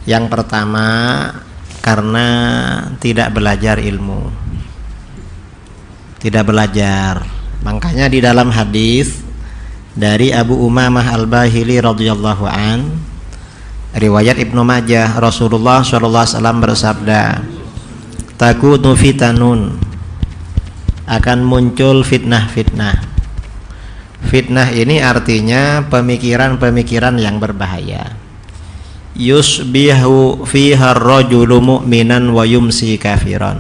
Yang pertama, karena tidak belajar ilmu, tidak belajar. Makanya di dalam hadis dari Abu Umamah Al-Bahili radhiyallahu an, riwayat Ibnu Majah, Rasulullah sallallahu alaihi wasallam bersabda, takunu fitanun, akan muncul fitnah-fitnah. Fitnah ini artinya pemikiran-pemikiran yang berbahaya. Yusbihu fiha ar-rajulu mu'minan wa yumsi kafiran.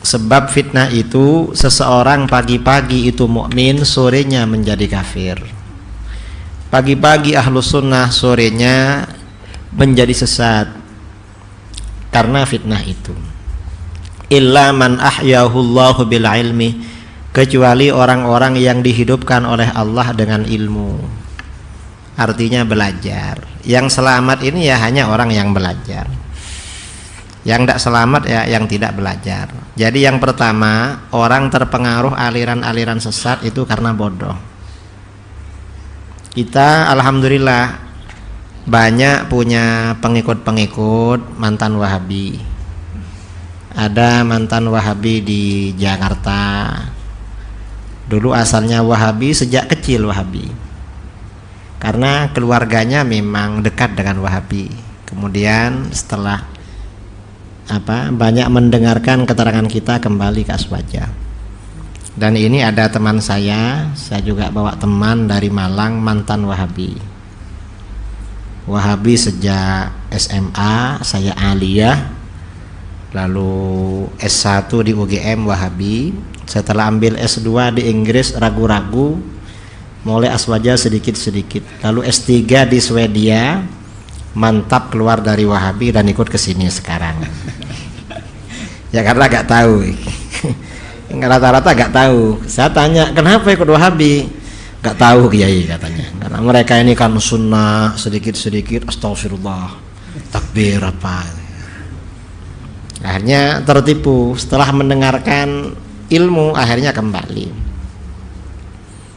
Sebab fitnah itu seseorang pagi-pagi itu mukmin, sorenya menjadi kafir. Pagi-pagi ahlus sunnah, sorenya menjadi sesat karena fitnah itu. Illa man ahyahu Allahu bil ilmi, kecuali orang-orang yang dihidupkan oleh Allah dengan ilmu. Artinya belajar. Yang selamat ini ya hanya orang yang belajar. Yang tidak selamat ya yang tidak belajar. Jadi yang pertama, orang terpengaruh aliran-aliran sesat itu karena bodoh. Kita alhamdulillah banyak punya pengikut-pengikut mantan Wahabi. Ada mantan Wahabi di Jakarta. Dulu asalnya Wahabi, sejak kecil Wahabi. Karena keluarganya memang dekat dengan Wahabi. Kemudian setelah banyak mendengarkan keterangan kita, kembali ke Aswaja. Dan ini ada teman saya juga bawa teman dari Malang, mantan Wahabi. Wahabi sejak SMA, saya aliyah, lalu S1 di UGM Wahabi. Setelah ambil S2 di Inggris ragu-ragu, mulai Aswaja sedikit-sedikit. Lalu S3 di Swedia, mantap keluar dari Wahabi dan ikut ke sini sekarang. Ya karena gak tahu. Rata-rata gak tahu. Saya tanya, kenapa ikut Wahabi? Gak tahu Kiai katanya. Karena mereka ini kan sunnah, sedikit-sedikit astagfirullah, takbir apa. Akhirnya tertipu. Setelah mendengarkan ilmu, akhirnya kembali.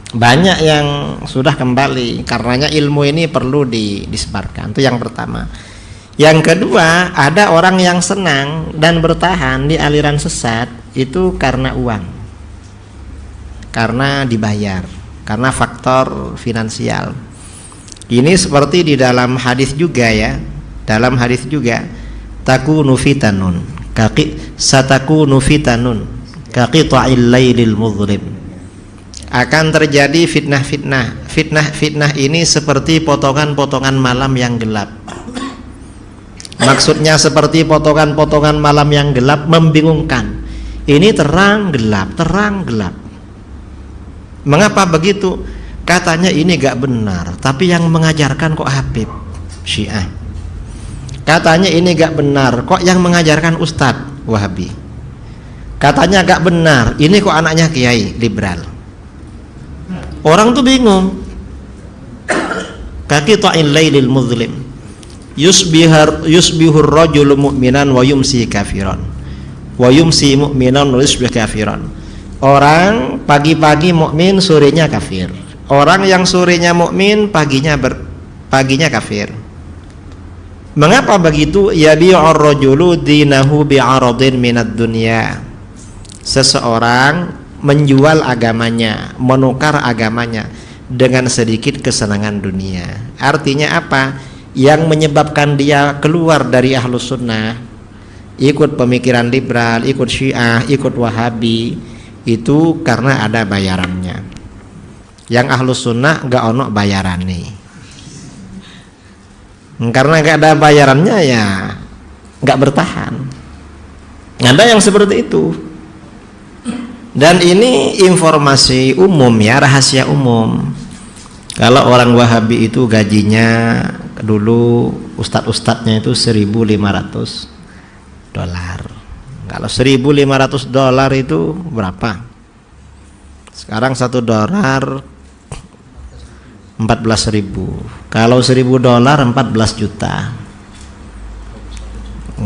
Banyak yang sudah kembali karenanya ilmu ini perlu disebarkan. Itu yang pertama. Yang kedua, ada orang yang senang dan bertahan di aliran sesat itu karena uang, karena dibayar, karena faktor finansial. Ini seperti di dalam hadis juga ya. Dalam hadis juga, takunu fitanun satakunu fitanun kaqita'il lailil mudhlim. Akan terjadi fitnah-fitnah. Fitnah-fitnah ini seperti potongan-potongan malam yang gelap. Maksudnya seperti potongan-potongan malam yang gelap, membingungkan. Ini terang gelap, terang gelap. Mengapa begitu? Katanya ini gak benar, tapi yang mengajarkan kok Habib Syiah. Katanya ini gak benar, kok yang mengajarkan Ustadz Wahabi. Katanya gak benar, ini kok anaknya Kiai liberal. Orang tuh bingung. Kaqita'il lailil mudhlim. Yusbihur rajulu mu'minan wa yumsi kafiran. Wa yumsi mu'minan wa yusbih kafiran. Orang pagi-pagi mukmin, sorenya kafir. Orang yang sorenya mukmin, paginya kafir. Mengapa begitu? Yabi'ur rajulu dinahu bi'aradin minad dunya. Seseorang menjual agamanya, menukar agamanya dengan sedikit kesenangan dunia. Artinya apa? Yang menyebabkan dia keluar dari ahlus sunnah, ikut pemikiran liberal, ikut Syiah, ikut Wahabi, itu karena ada bayarannya. Yang ahlus sunnah gak ono bayaran nih. Karena gak ada bayarannya ya gak bertahan. Ada yang seperti itu. Dan ini informasi umum ya, rahasia umum. Kalau orang Wahabi itu gajinya dulu ustadz-ustadznya itu $1.500. Kalau $1.500 itu berapa? Sekarang $1 14.000. Kalau $1.000 14 juta.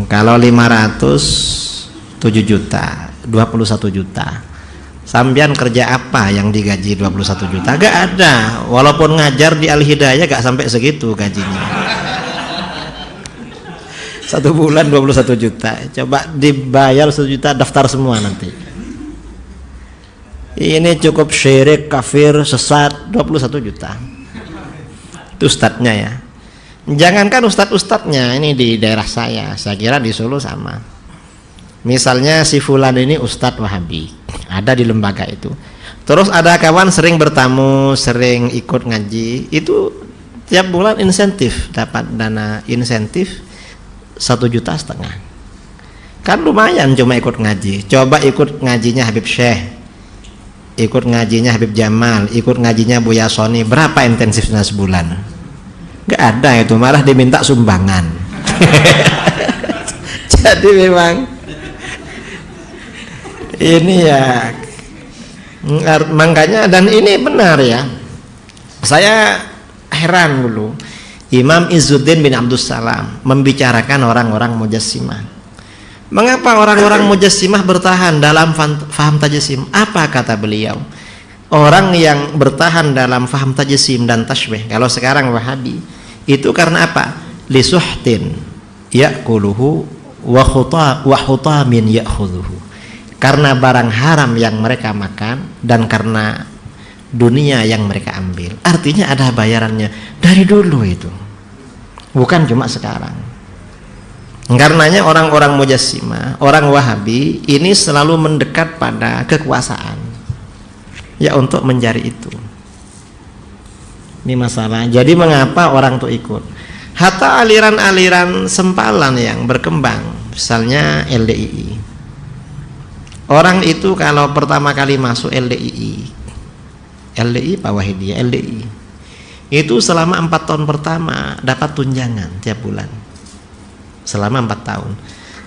Kalau 500 7 juta, 21 juta. Sambian kerja apa yang digaji 21 juta? Gak ada. Walaupun ngajar di Al-Hidayah gak sampai segitu gajinya. 1 bulan 21 juta. Coba dibayar 1 juta, daftar semua nanti. Ini cukup syirik, kafir, sesat, 21 juta. Itu ustadznya ya. Jangankan ustadz-ustadznya, ini di daerah saya kira di Solo sama. Misalnya si fulan ini ustadz Wahabi, ada di lembaga itu. Terus ada kawan sering bertamu, sering ikut ngaji, itu tiap bulan insentif, dapat dana insentif 1,5 juta. Kan lumayan cuma ikut ngaji. Coba ikut ngajinya Habib Syekh, ikut ngajinya Habib Jamal, ikut ngajinya Buya Soni, berapa intensifnya sebulan? Gak ada itu, malah diminta sumbangan. Jadi memang ini ya, makanya, dan ini benar ya. Saya heran dulu, Imam Izzuddin bin Abdus Salam membicarakan orang-orang Mujassimah. Mengapa orang-orang Mujassimah bertahan dalam faham tajassim? Apa kata beliau? Orang yang bertahan dalam faham tajassim dan tasbih, kalau sekarang Wahabi, itu karena apa? Lisuhtin ya'kuluhu wa hutamin ya'khudhuhu. Karena barang haram yang mereka makan dan karena dunia yang mereka ambil. Artinya ada bayarannya dari dulu itu, bukan cuma sekarang. Karenanya orang-orang Mujassimah, orang Wahabi ini selalu mendekat pada kekuasaan ya, untuk mencari itu. Ini masalah. Jadi mengapa orang tuh ikut? Hatta aliran-aliran sempalan yang berkembang, misalnya LDII. Orang itu kalau pertama kali masuk LDII Pak Wahidiyah, LDII itu selama 4 tahun pertama dapat tunjangan tiap bulan selama 4 tahun.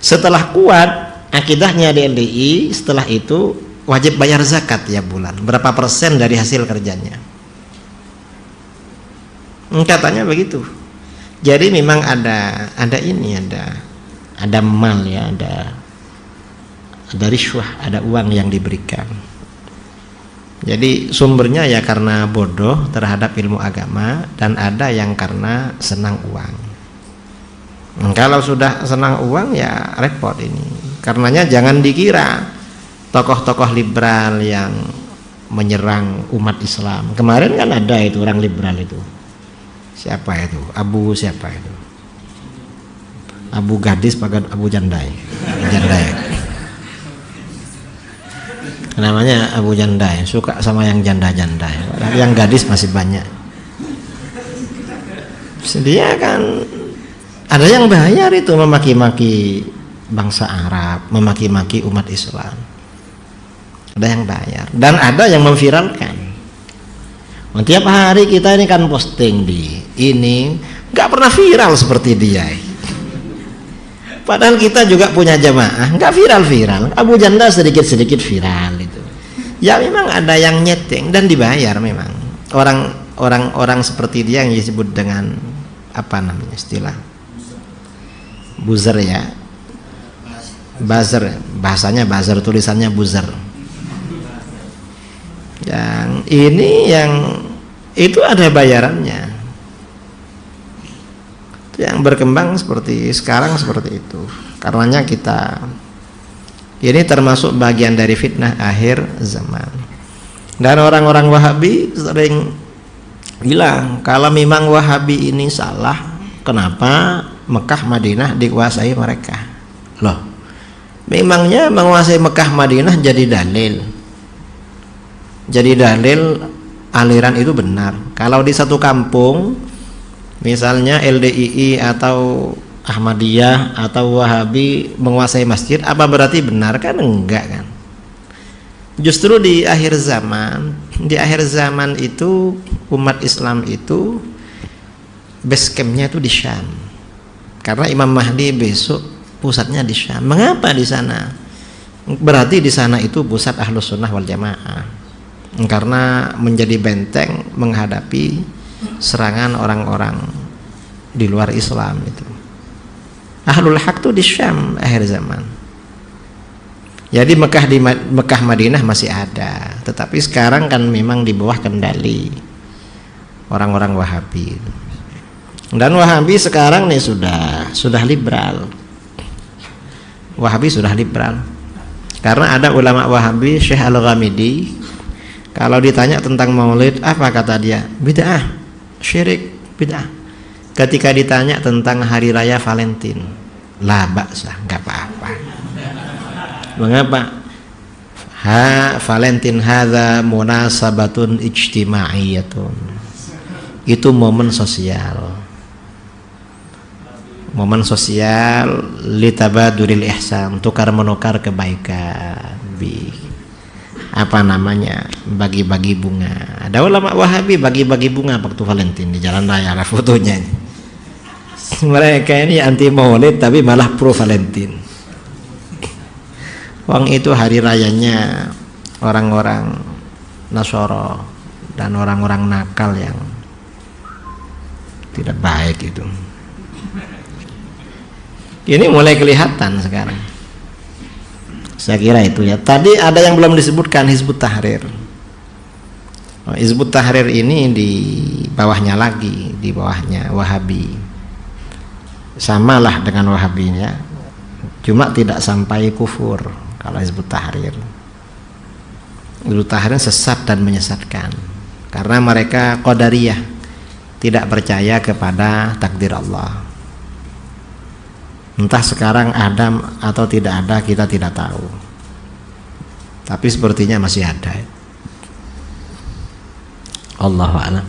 Setelah kuat akidahnya di LDII, setelah itu wajib bayar zakat tiap bulan, berapa persen dari hasil kerjanya, katanya begitu. Jadi memang ada ini, ada mal ya, ada riswah, ada uang yang diberikan. Jadi sumbernya ya karena bodoh terhadap ilmu agama, dan ada yang karena senang uang. Kalau sudah senang uang ya repot ini. Karenanya jangan dikira tokoh-tokoh liberal yang menyerang umat Islam. Kemarin kan ada itu orang liberal itu. Siapa itu? Siapa itu? Abu Gadis pakai Abu Jandai. Namanya Abu Jandai, suka sama yang janda-janda, yang gadis masih banyak. Dia kan ada yang bayar itu, memaki-maki bangsa Arab, memaki-maki umat Islam. Ada yang bayar dan ada yang memviralkan. Tiap hari kita ini kan posting di ini, nggak pernah viral seperti dia. Padahal kita juga punya jamaah, nggak viral. Abu Janda sedikit-sedikit viral itu. Ya memang ada yang nyeting dan dibayar memang. Orang seperti dia yang disebut dengan apa namanya istilah? Buzzer ya. Buzzer, bahasanya buzzer, tulisannya buzzer. Yang ini yang itu ada bayarannya. Yang berkembang seperti sekarang seperti itu. Karenanya kita ini termasuk bagian dari fitnah akhir zaman. Dan orang-orang Wahabi sering bilang kalau memang Wahabi ini salah, kenapa Mekah Madinah dikuasai mereka? Loh, memangnya menguasai Mekah Madinah jadi dalil aliran itu benar. Kalau di satu kampung misalnya LDII atau Ahmadiyah atau Wahabi menguasai masjid, apa berarti benar? Kan enggak kan. Justru di akhir zaman itu umat Islam itu base campnya itu di Syam, karena Imam Mahdi besok pusatnya di Syam. Mengapa di sana? Berarti di sana itu pusat Ahlus Sunnah wal Jamaah, karena menjadi benteng menghadapi serangan orang-orang di luar Islam itu. Ahlul Haq itu di Syam akhir zaman. Jadi Mekah Madinah masih ada, tetapi sekarang kan memang di bawah kendali orang-orang Wahabi. Dan Wahabi sekarang nih sudah liberal. Wahabi sudah liberal. Karena ada ulama Wahabi, Syekh Al-Ghamidi, kalau ditanya tentang Maulid, apa kata dia? Bid'ah, syirik, bid'ah. Ketika ditanya tentang hari raya Valentine, la ba'sa, enggak apa-apa. Mengapa? Valentine hadza munasabatun ijtimaiyatun. Itu momen sosial. Momen sosial litabaduril ihsan, tukar menukar kebaikan, bagi-bagi bunga. Ada ulama Wahabi bagi-bagi bunga waktu Valentine di jalan raya, ada fotonya. Mereka ini anti Maulid tapi malah pro Valentine. Wong itu hari rayanya orang-orang Nasoro dan orang-orang nakal yang tidak baik itu. Ini mulai kelihatan sekarang. Saya kira itu ya. Tadi ada yang belum disebutkan, Hizbut Tahrir. Hizbut Tahrir ini di bawahnya lagi, di bawahnya Wahabi. Samalah dengan Wahabinya, cuma tidak sampai kufur kalau Hizbut Tahrir. Hizbut Tahrir sesat dan menyesatkan karena mereka Qadariyah, tidak percaya kepada takdir Allah. Entah sekarang ada atau tidak ada, kita tidak tahu. Tapi sepertinya masih ada. Allahu a'lam.